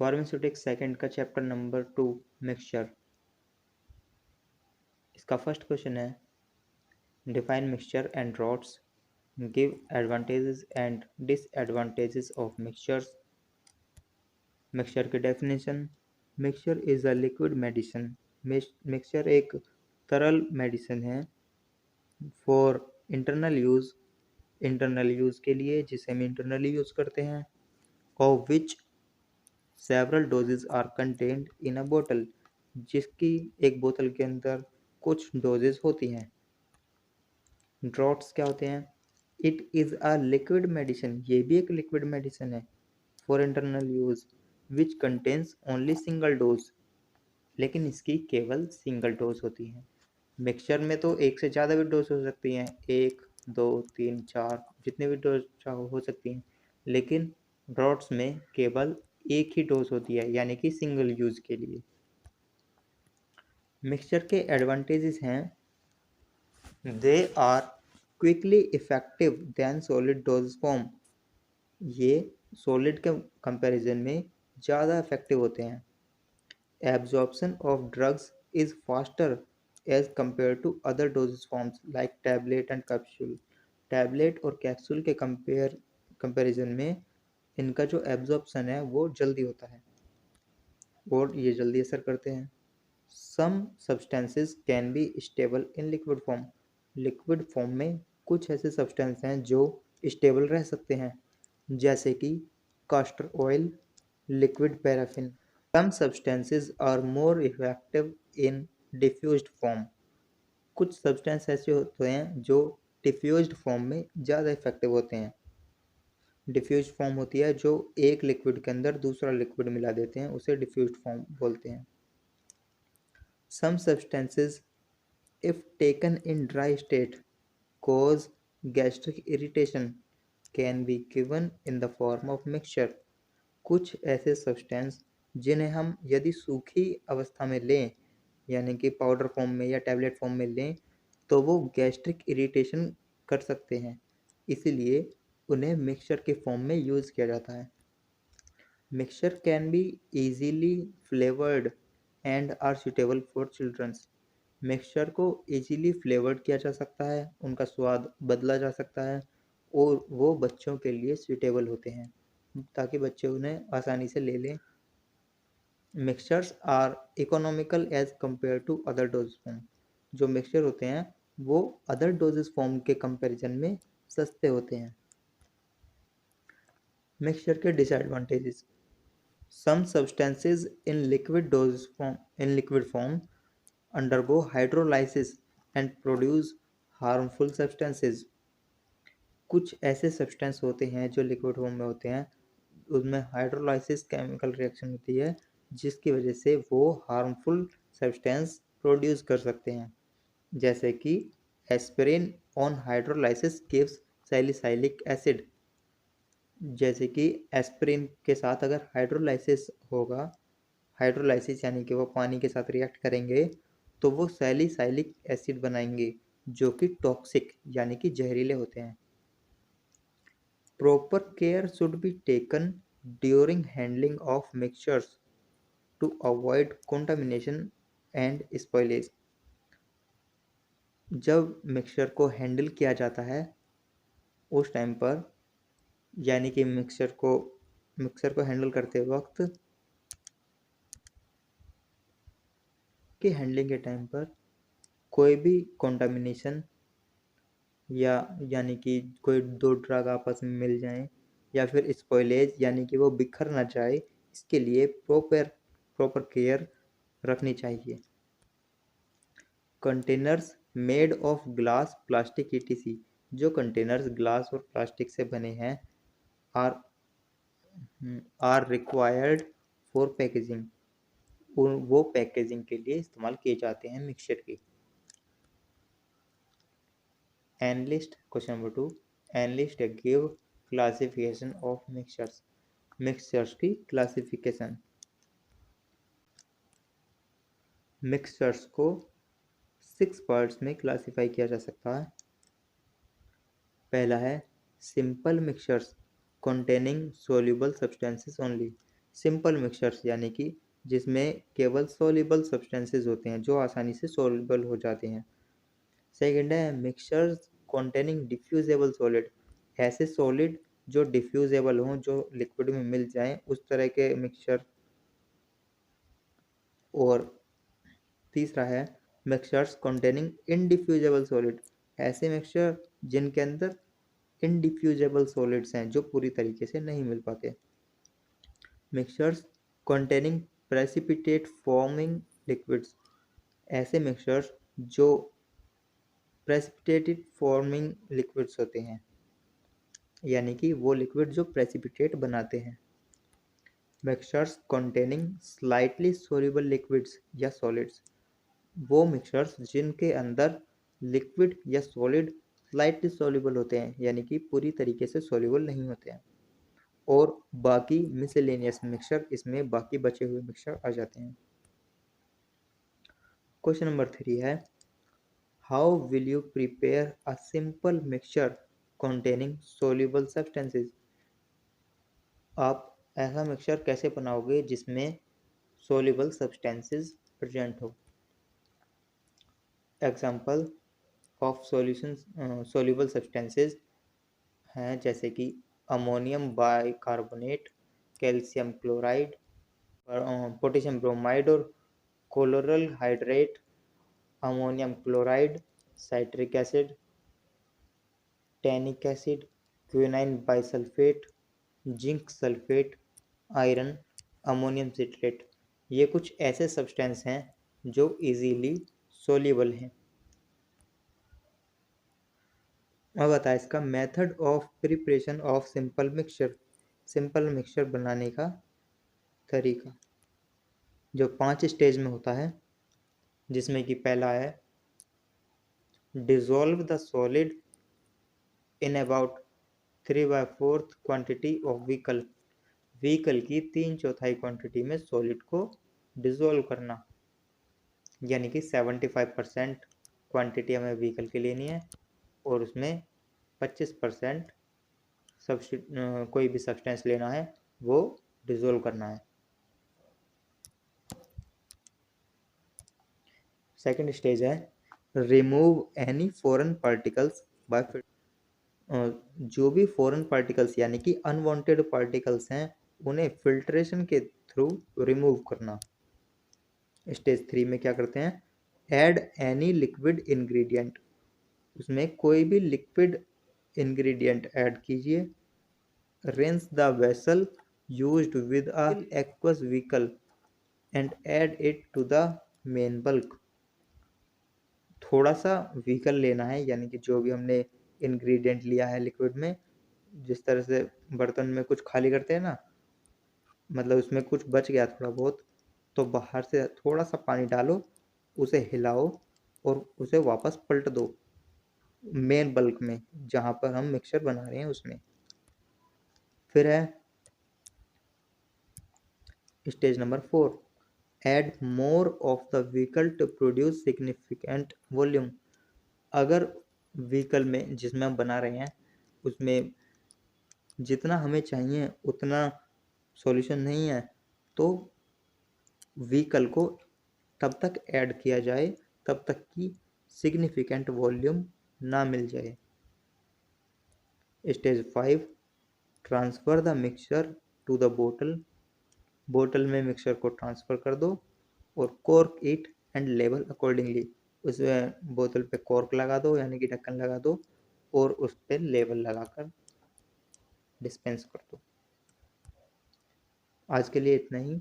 Pharmaceutics second का chapter number 2 mixture. इसका first question है define mixture and draughts, give advantages and disadvantages of mixtures. Mixture की definition, mixture is a liquid medicine. Mixture एक तरल medicine है for internal use के लिए, जिसे हम इंटरनली यूज़ करते हैं। Of which several doses are contained in a बोतल, जिसकी एक बोतल के अंदर कुछ डोजेज होती हैं। ड्रॉट्स क्या होते हैं? It is a liquid medicine, ये भी एक लिक्विड मेडिसिन है for internal use which contains only single dose, लेकिन इसकी केवल सिंगल डोज होती है। मिक्सचर में तो एक से ज़्यादा भी डोज हो सकती हैं, 1 2 3 4 जितने भी डोज चाहो हो सकती हैं, लेकिन ड्रॉट्स में केवल एक ही डोज होती है, यानी कि सिंगल यूज के लिए। मिक्सचर के एडवांटेजेस हैं, they are quickly effective than solid dose form, ये सॉलिड के कंपैरिजन में ज़्यादा इफेक्टिव होते हैं। Absorption of drugs is faster as compare to other dosages forms like tablet and capsule. Tablet और कैप्सूल के कंपैरिजन में इनका जो एब्जॉर्प्शन है वो जल्दी होता है और ये जल्दी असर करते हैं। Some substances can be stable in liquid form, liquid form में कुछ ऐसे सब्सटेंस हैं जो स्टेबल रह सकते हैं, जैसे कि castor oil, liquid paraffin. Some substances are more effective in diffused form, कुछ सब्सटेंस ऐसे होते हैं जो डिफ्यूज्ड फॉर्म में ज़्यादा इफेक्टिव होते हैं। डिफ्यूज फॉर्म होती है जो एक लिक्विड के अंदर दूसरा लिक्विड मिला देते हैं, उसे डिफ्यूज्ड फॉर्म बोलते हैं। Some substances, if taken in dry state, cause gastric irritation, can be given in the form of mixture। कुछ ऐसे सब्सटेंस जिन्हें हम यदि सूखी अवस्था में लें, यानी कि पाउडर फॉर्म में या टैबलेट फॉर्म में लें, तो वो गैस्ट्रिक इरिटेशन कर सकते हैं, इसीलिए उन्हें मिक्सचर के फॉर्म में यूज़ किया जाता है। Mixture can be easily flavored and are suitable for children's। Mixture को इजीली फ्लेवर्ड किया जा सकता है, उनका स्वाद बदला जा सकता है और वो बच्चों के लिए सूटेबल होते हैं ताकि बच्चे उन्हें आसानी से ले लें। Mixtures are economical as compare to other dose form, जो मिक्सचर होते हैं वो अदर डोजेस फॉर्म के कंपैरिजन में सस्ते होते हैं। मिक्सचर के disadvantages, some substances in liquid form undergo hydrolysis and produce harmful substances। कुछ ऐसे सब्सटेंस होते हैं जो लिक्विड फॉर्म में होते हैं, उसमें हाइड्रोलाइसिस केमिकल रिएक्शन होती है जिसकी वजह से वो हार्मफुल सब्सटेंस प्रोड्यूस कर सकते हैं, जैसे कि aspirin on hydrolysis gives salicylic acid. जैसे कि एस्पिरिन के साथ अगर हाइड्रोलाइसिस होगा, हाइड्रोलाइसिस यानी कि वो पानी के साथ रिएक्ट करेंगे तो वो सैलिसाइलिक एसिड बनाएंगे जो कि टॉक्सिक यानी कि जहरीले होते हैं। Proper care should be taken during handling of mixtures to avoid contamination and spoilage. जब मिक्सचर को हैंडल किया जाता है उस टाइम पर, यानी कि मिक्सचर को हैंडल करते वक्त के हैंडलिंग के टाइम पर कोई भी कंटामिनेशन या यानी कि कोई दो ड्रग आपस में मिल जाएं या फिर स्पॉइलेज यानी कि वो बिखर ना जाए, इसके लिए प्रॉपर केयर रखनी चाहिए। Containers made of glass plastic ETC, जो कंटेनर्स ग्लास और प्लास्टिक से बने हैं are are required for packaging, वो पैकेजिंग के लिए इस्तेमाल किए जाते हैं मिक्सचर की। Enlist question number 2, enlist give classification of mixtures. Mixtures की क्लासिफिकेशन। मिक्सचर्स को 6 पार्ट्स में क्लासिफाई किया जा सकता है। पहला है simple mixtures containing soluble substances only. Simple mixtures यानी कि जिसमें केवल सोल्यूबल सब्सटेंसेस होते हैं जो आसानी से सोल्यूबल हो जाते हैं। सेकंड है मिक्सचर्स कॉन्टेनिंग डिफ्यूजेबल सॉलिड, ऐसे सॉलिड जो डिफ्यूजेबल हों, जो लिक्विड में मिल जाएं, उस तरह के मिक्सचर। और तीसरा है मिक्सचर्स कॉन्टेनिंग इनडिफ्यूजेबल सॉलिड, ऐसे मिक्सचर जिनके अंदर इनडिफ्यूजेबल सॉलिड्स हैं जो पूरी तरीके से नहीं मिल पाते। Mixtures containing precipitate forming liquids, ऐसे मिक्सचर्स जो प्रेसिपिटेटेड फॉर्मिंग लिक्विड्स होते हैं, यानी कि वो लिक्विड जो प्रेसिपिटेट बनाते हैं। Mixtures containing slightly soluble liquids या सॉलिड्स, वो मिक्सचर्स जिनके अंदर लिक्विड या सॉलिड स्लाइटली सोल्यूबल होते हैं, यानी कि पूरी तरीके से सोल्यूबल नहीं होते हैं। और बाकी मिसलेनियस मिक्सचर, इसमें बाकी बचे हुए मिक्सचर आ जाते हैं। क्वेश्चन नंबर 3 है how will you prepare a simple mixture containing soluble substances, आप ऐसा मिक्सचर कैसे बनाओगे जिसमें सोल्यूबल सब्सटेंसेस प्रेजेंट हो। Example of solution soluble substances हैं जैसे कि ammonium bicarbonate, calcium chloride, potassium bromide और chloral hydrate, ammonium chloride, citric acid, tannic acid, quinine bisulphate, zinc sulphate, iron, ammonium citrate. ये कुछ ऐसे सब्सटेंस हैं जो इजीली सोल्यूबल हैं। अब आता है इसका method of preparation of simple mixture, simple mixture बनाने का तरीका जो 5 स्टेज में होता है, जिसमें कि पहला है dissolve the solid in about 3/4 quantity of vehicle, vehicle की 3/4 क्वांटिटी में सॉलिड को डिसॉल्व करना, यानी कि 75% क्वांटिटी हमें व्हीकल की लेनी है और उसमें 25% कोई भी सब्सटेंस लेना है, वो डिसॉल्व करना है। सेकंड स्टेज है remove any foreign particles by, जो भी फॉरेन पार्टिकल्स यानी कि अनवांटेड पार्टिकल्स हैं उन्हें फिल्ट्रेशन के थ्रू रिमूव करना। स्टेज 3 में क्या करते हैं ऐड एनी लिक्विड इंग्रेडिएंट, उसमें कोई भी लिक्विड इंग्रेडिएंट ऐड कीजिए। Rinse the vessel used with a aqueous vehicle and add it to the main bulk, थोड़ा सा व्हीकल लेना है, यानी कि जो भी हमने इंग्रेडिएंट लिया है लिक्विड में, जिस तरह से बर्तन में कुछ खाली करते हैं ना, मतलब उसमें कुछ बच गया थोड़ा बहुत, तो बाहर से थोड़ा सा पानी डालो, उसे हिलाओ और उसे वापस पलट दो मेन बल्क में जहाँ पर हम मिक्सचर बना रहे हैं उसमें। फिर है stage number 4 add more of the vehicle to produce significant volume, अगर व्हीकल में जिसमें हम बना रहे हैं उसमें जितना हमें चाहिए उतना सॉल्यूशन नहीं है, तो व्हीकल को तब तक ऐड किया जाए तब तक कि सिग्निफिकेंट वॉल्यूम ना मिल जाए। Stage 5 transfer the mixture to the बोतल, बोतल में मिक्सचर को ट्रांसफर कर दो और cork it and label accordingly, उस बोतल पे कॉर्क लगा दो यानी कि ढक्कन लगा दो और उस पर लेबल लगाकर डिस्पेंस कर दो। आज के लिए इतना ही।